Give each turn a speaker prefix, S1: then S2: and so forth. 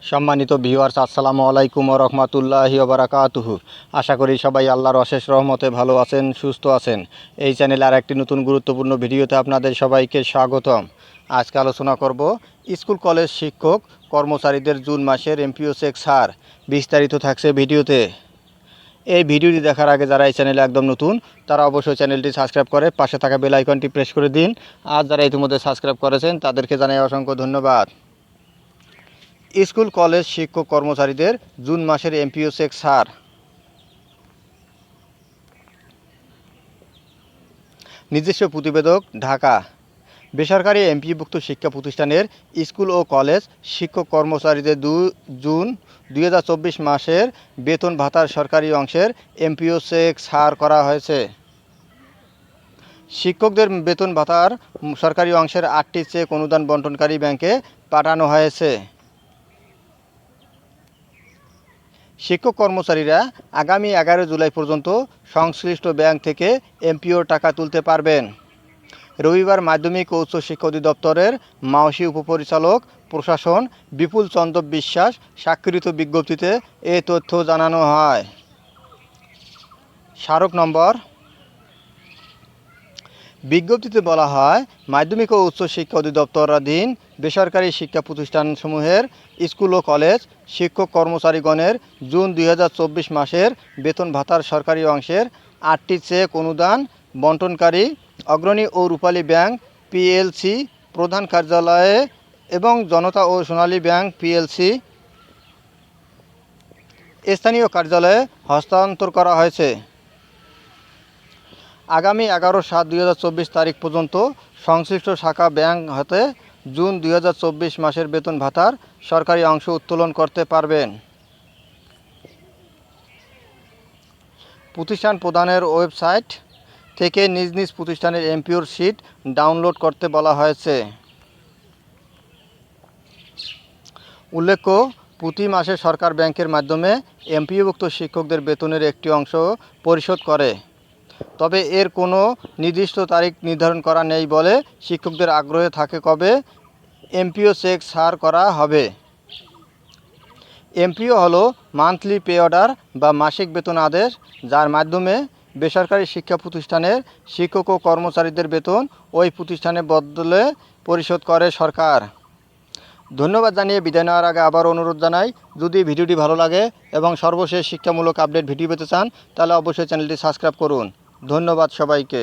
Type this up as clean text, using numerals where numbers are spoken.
S1: সম্মানিত ভিউয়ার্স, আসসালামু আলাইকুম ওয়া রাহমাতুল্লাহি ওয়া বারাকাতুহু। আশা করি সবাই আল্লাহর অশেষ রহমতে ভালো আছেন, সুস্থ আছেন। এই চ্যানেলে আর একটি নতুন গুরুত্বপূর্ণ ভিডিওতে আপনাদের সবাইকে স্বাগতম। আজকে আলোচনা করব স্কুল কলেজ শিক্ষক কর্মচারীদের জুন মাসের এমপিও চেক ছাড়। বিস্তারিত থাকছে ভিডিওতে। এই ভিডিওটি দেখার আগে যারা এই চ্যানেলে একদম নতুন তারা অবশ্যই চ্যানেলটি সাবস্ক্রাইব করে পাশে থাকা বেল আইকনটি প্রেস করে দিন। আর যারা ইতিমধ্যে সাবস্ক্রাইব করেছেন তাদেরকে জানাই অসংখ্য ধন্যবাদ। স্কুল কলেজ শিক্ষক কর্মচারীদের জুন মাসের এমপিও চেক ছাড়। নিজস্ব প্রতিবেদক, ঢাকা। বেসরকারি এমপিওভুক্ত শিক্ষা প্রতিষ্ঠানের স্কুল ও কলেজ শিক্ষক কর্মচারীদের জুন 2024 মাসের বেতন ভাতার সরকারি অংশের এমপিও চেক ছাড় করা হয়েছে। শিক্ষকদের বেতন ভাতার সরকারি অংশের 8টি চেক অনুদান বণ্টনকারী ব্যাংকে পাঠানো হয়েছে। শিক্ষক কর্মচারীরা আগামী 11 জুলাই পর্যন্ত সংশ্লিষ্ট ব্যাংক থেকে এমপিওর টাকা তুলতে পারবেন। রবিবার মাধ্যমিক ও উচ্চ শিক্ষা অধিদপ্তরের মাওসী উপপরিচালক প্রশাসন বিপুল চন্দ্র বিশ্বাস স্বাক্ষরিত বিজ্ঞপ্তিতে এ তথ্য জানানো হয়। স্মারক নম্বর। বিজ্ঞপ্তিতে বলা হয়, মাধ্যমিক ও উচ্চ শিক্ষা অধিদপ্তরাধীন বেসরকারি শিক্ষা প্রতিষ্ঠানসমূহের স্কুল ও কলেজ শিক্ষক কর্মচারীগণের জুন 2024 মাসের বেতন ভাতার সরকারি অংশের 8টি চেক অনুদান বণ্টনকারী অগ্রণী ও রূপালী ব্যাংক পিএলসি প্রধান কার্যালয়ে এবং জনতা ও সোনালী ব্যাংক পিএলসি স্থানীয় কার্যালয়ে হস্তান্তর করা হয়েছে। আগামী 11/7/2024 তারিখ পর্যন্ত সংশ্লিষ্ট শাখা ব্যাংক হতে জুন 2024 মাসের বেতন ভাতার সরকারি অংশ উত্তোলন করতে পারবেন। প্রতিষ্ঠান প্রধানের ওয়েবসাইট থেকে নিজ নিজ প্রতিষ্ঠানের এমপিওর শিট ডাউনলোড করতে বলা হয়েছে। উল্লেখ্য, প্রতি মাসে সরকার ব্যাংকের মাধ্যমে এমপিওভুক্ত শিক্ষকদের বেতনের একটি অংশ পরিশোধ করে। তবে এর কোনো নির্দিষ্ট তারিখ নির্ধারণ করা নেই বলে শিক্ষকদের আগ্রহে থাকে কবে এমপিও চেক ছাড় করা হবে। এমপিও হলো মান্থলি পে অর্ডার বা মাসিক বেতন আদেশ, যার মাধ্যমে বেসরকারি শিক্ষা প্রতিষ্ঠানের শিক্ষক ও কর্মচারীদের বেতন ওই প্রতিষ্ঠানের বদলে পরিশোধ করে সরকার। ধন্যবাদ জানিয়ে বিদায় নেওয়ার আগে আবার অনুরোধ জানাই, যদি ভিডিওটি ভালো লাগে এবং সর্বশেষ শিক্ষামূলক আপডেট ভিডিও পেতে চান তাহলে অবশ্যই চ্যানেলটি সাবস্ক্রাইব করুন। ধন্যবাদ সবাইকে।